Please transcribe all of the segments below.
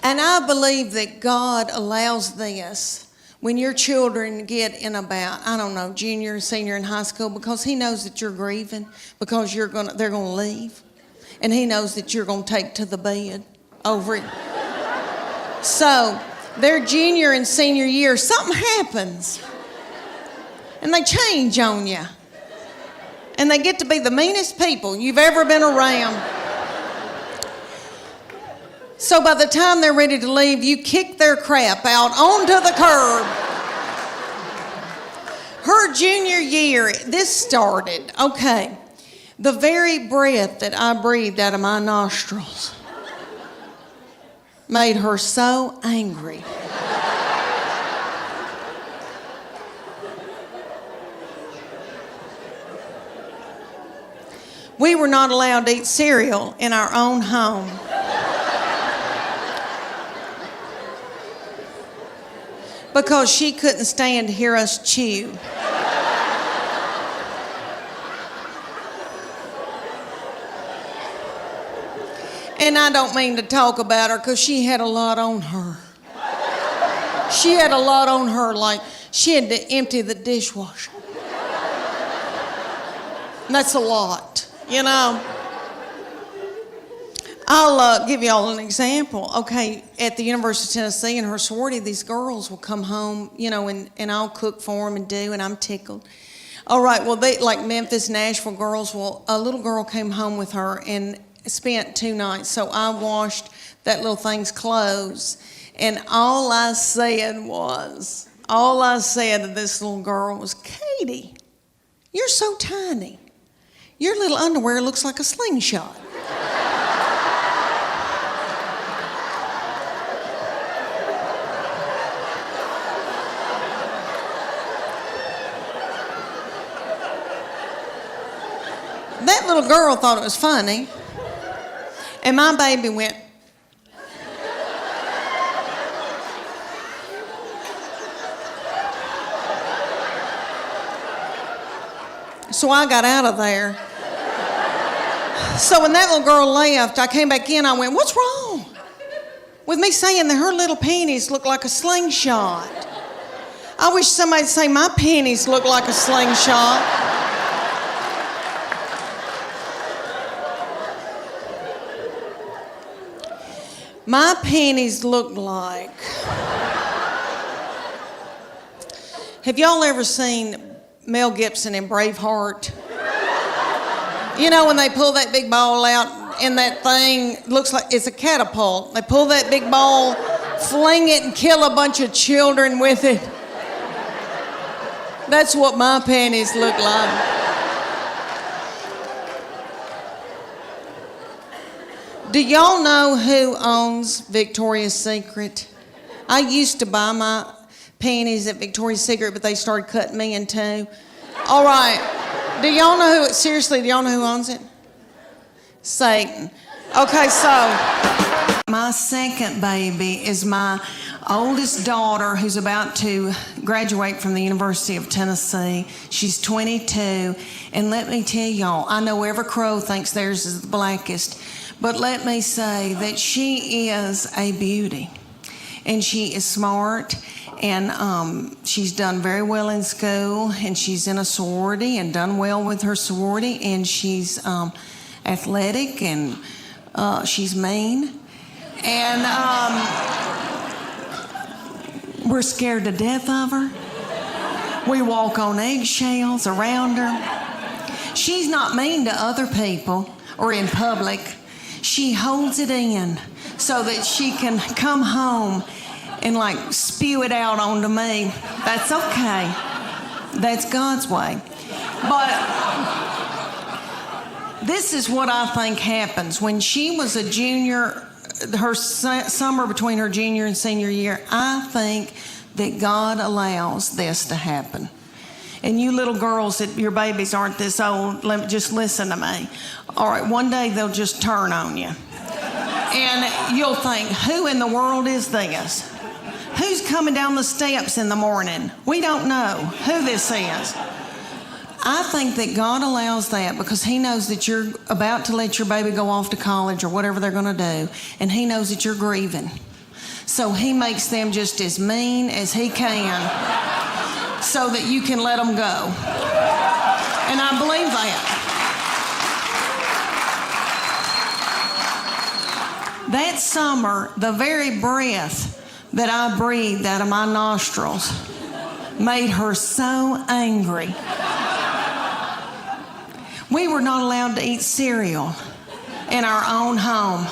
And I believe that God allows this when your children get in about, I don't know, junior, senior in high school, because He knows that you're grieving, because they're going to leave. And He knows that you're going to take to the bed over it. So their junior and senior year, something happens. And they change on you. And they get to be the meanest people you've ever been around. So by the time they're ready to leave, you kick their crap out onto the curb. Her junior year, this started, okay, the very breath that I breathed out of my nostrils made her so angry. We were not allowed to eat cereal in our own home. Because she couldn't stand to hear us chew. And I don't mean to talk about her because she had a lot on her. She had a lot on her, like she had to empty the dishwasher. And that's a lot, you know. I'll give you all an example. Okay, at the University of Tennessee in her sorority, these girls will come home, you know, and I'll cook for them and do, and I'm tickled. All right, well, they like Memphis, Nashville girls. Well, a little girl came home with her and spent 2 nights. So I washed that little thing's clothes, and all I said to this little girl was, Katie, you're so tiny. Your little underwear looks like a slingshot. That little girl thought it was funny, and my baby went. So I got out of there. So when that little girl left, I came back in, I went, what's wrong with me saying that her little panties look like a slingshot? I wish somebody'd say my panties look like a slingshot. My panties looked like... Have y'all ever seen Mel Gibson in Braveheart? You know when they pull that big ball out and that thing looks like it's a catapult. They pull that big ball, fling it and kill a bunch of children with it. That's what my panties look like. Do y'all know who owns Victoria's Secret? I used to buy my panties at Victoria's Secret, but they started cutting me in two. All right. Do y'all know who, seriously, do y'all know who owns it? Satan. Okay, so my second baby is my oldest daughter who's about to graduate from the University of Tennessee. She's 22. And let me tell y'all, I know every crow thinks theirs is the blackest. But let me say that she is a beauty, and she is smart, and she's done very well in school, and she's in a sorority and done well with her sorority, and she's athletic, and she's mean, and we're scared to death of her. We walk on eggshells around her. She's not mean to other people or in public. She holds it in so that she can come home and like spew it out onto me. That's okay. That's God's way. But this is what I think happens. When she was a junior, her summer between her junior and senior year, I think that God allows this to happen. And you little girls that your babies aren't this old, just listen to me. All right, one day they'll just turn on you. And you'll think, who in the world is this? Who's coming down the steps in the morning? We don't know who this is. I think that God allows that because He knows that you're about to let your baby go off to college or whatever they're going to do. And He knows that you're grieving. So he makes them just as mean as he can so that you can let them go. And I believe that. That summer, the very breath that I breathed out of my nostrils made her so angry. We were not allowed to eat cereal in our own home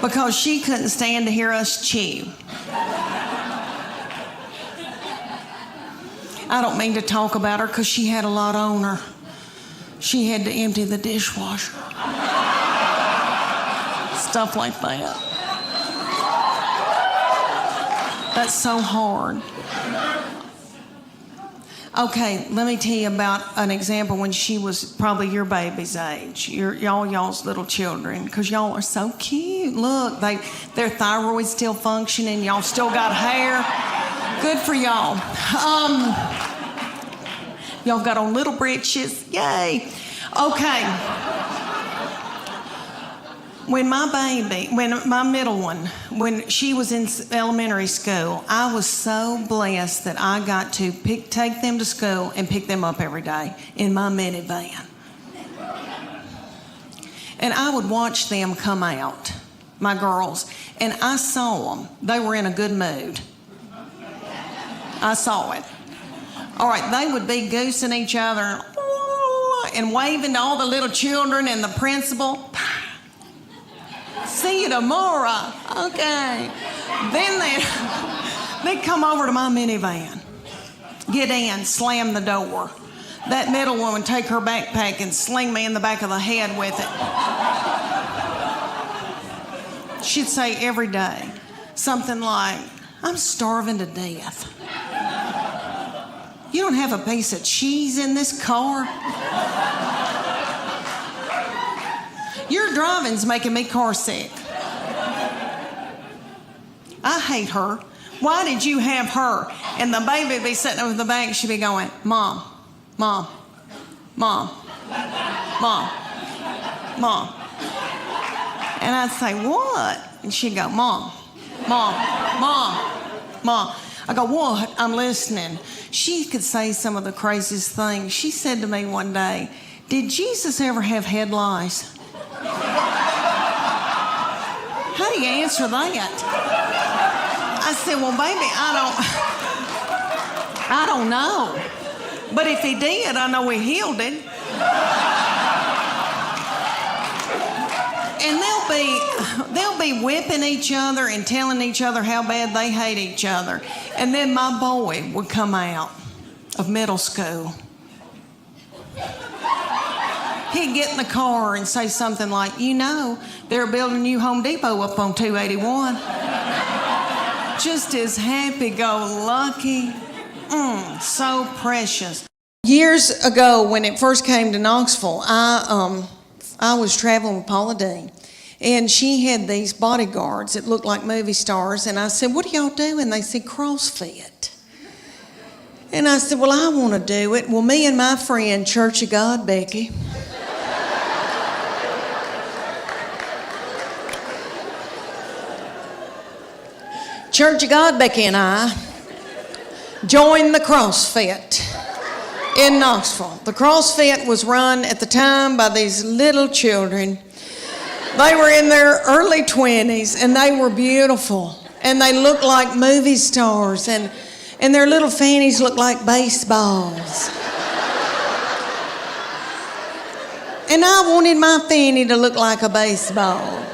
because she couldn't stand to hear us chew. I don't mean to talk about her because she had a lot on her. She had to empty the dishwasher. Stuff like that. That's so hard. Okay, let me tell you about an example when she was probably your baby's age, y'all's little children, because y'all are so cute. Look, their thyroid's still functioning. Y'all still got hair. Good for y'all. Y'all got on little britches. Yay. Okay. When my middle one, when she was in elementary school, I was so blessed that I got to take them to school and pick them up every day in my minivan. And I would watch them come out, my girls, and I saw them. They were in a good mood. I saw it. All right, they would be goosing each other and waving to all the little children and the principal. See you tomorrow. Okay. Then they'd come over to my minivan, get in, slam the door. That middle one would take her backpack and sling me in the back of the head with it. She'd say every day something like, I'm starving to death. You don't have a piece of cheese in this car? Your driving's making me car sick. I hate her. Why did you have her? And the baby would be sitting over the back, she'd be going, Mom, Mom, Mom, Mom, Mom. And I'd say, what? And she'd go, Mom, Mom, Mom, Mom. I go, what? I'm listening. She could say some of the craziest things. She said to me one day, did Jesus ever have head lice? How do you answer that? I said, well, baby, I don't know. But if he did, I know he healed it. And they'll be whipping each other and telling each other how bad they hate each other. And then my boy would come out of middle school. He'd get in the car and say something like, you know, they're building a new Home Depot up on 281. Just as happy-go-lucky. So precious. Years ago, when it first came to Knoxville, I was traveling with Paula Dean, and she had these bodyguards that looked like movie stars, and I said, what do y'all do? And they said, CrossFit. And I said, well, I want to do it. Well, me and my friend, Church of God, Becky, Church of God, Becky and I joined the CrossFit in Knoxville. The CrossFit was run at the time by these little children. They were in their early 20s, and they were beautiful. And they looked like movie stars, and their little fannies looked like baseballs. And I wanted my fanny to look like a baseball.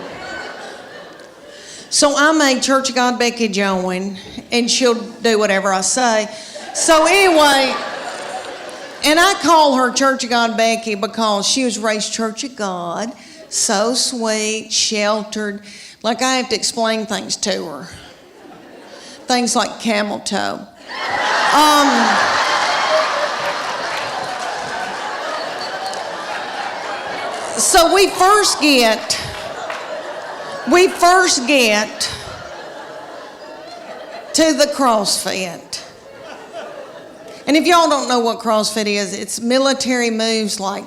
So I made Church of God Becky join, and she'll do whatever I say. So anyway, and I call her Church of God Becky because she was raised Church of God, so sweet, sheltered. Like I have to explain things to her. Things like camel toe. So we first get to the CrossFit. And if y'all don't know what CrossFit is, it's military moves like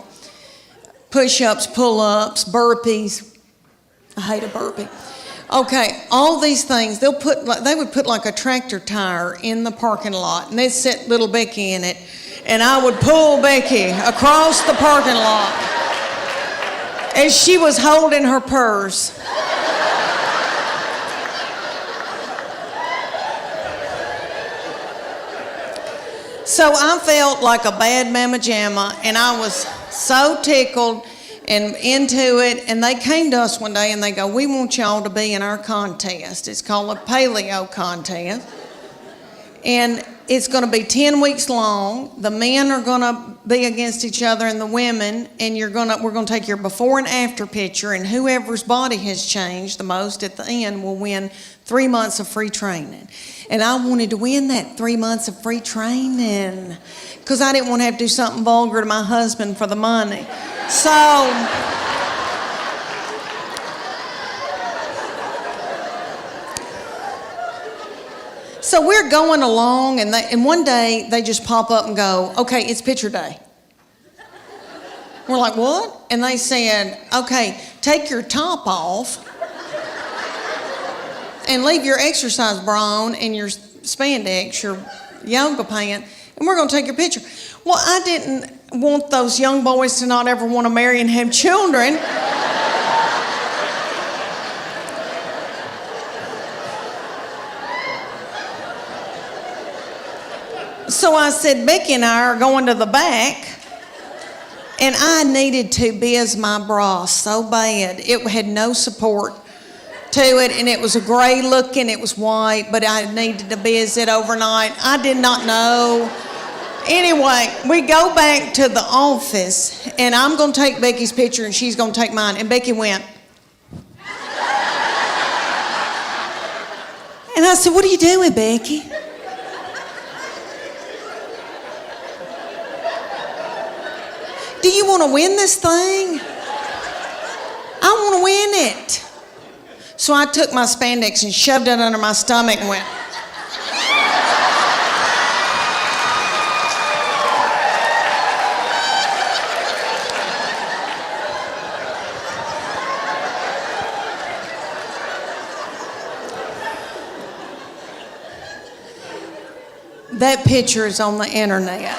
push-ups, pull-ups, burpees. I hate a burpee. Okay, all these things, they would put like a tractor tire in the parking lot, and they'd set little Becky in it, and I would pull Becky across the parking lot as she was holding her purse. So I felt like a bad mama jamma, and I was so tickled and into it. And they came to us one day and they go, "We want y'all to be in our contest. It's called a paleo contest. And it's going to be 10 weeks long. The men are going to be against each other and the women, and we're going to take your before and after picture, and whoever's body has changed the most at the end will win 3 months of free training." And I wanted to win that 3 months of free training because I didn't want to have to do something vulgar to my husband for the money. So we're going along, and one day they just pop up and go, "Okay, it's picture day." We're like, "What?" And they said, "Okay, take your top off and leave your exercise bra on and your spandex, your yoga pant, and we're going to take your picture." Well, I didn't want those young boys to not ever want to marry and have children. So I said, "Becky and I are going to the back." And I needed to biz my bra so bad. It had no support to it, and it was a gray looking, it was white, but I needed to biz it overnight. I did not know. Anyway, we go back to the office, and I'm going to take Becky's picture, and she's going to take mine. And Becky went. And I said, "What are you doing, Becky?" "Do you want to win this thing?" "I want to win it." So I took my spandex and shoved it under my stomach and went. That picture is on the internet.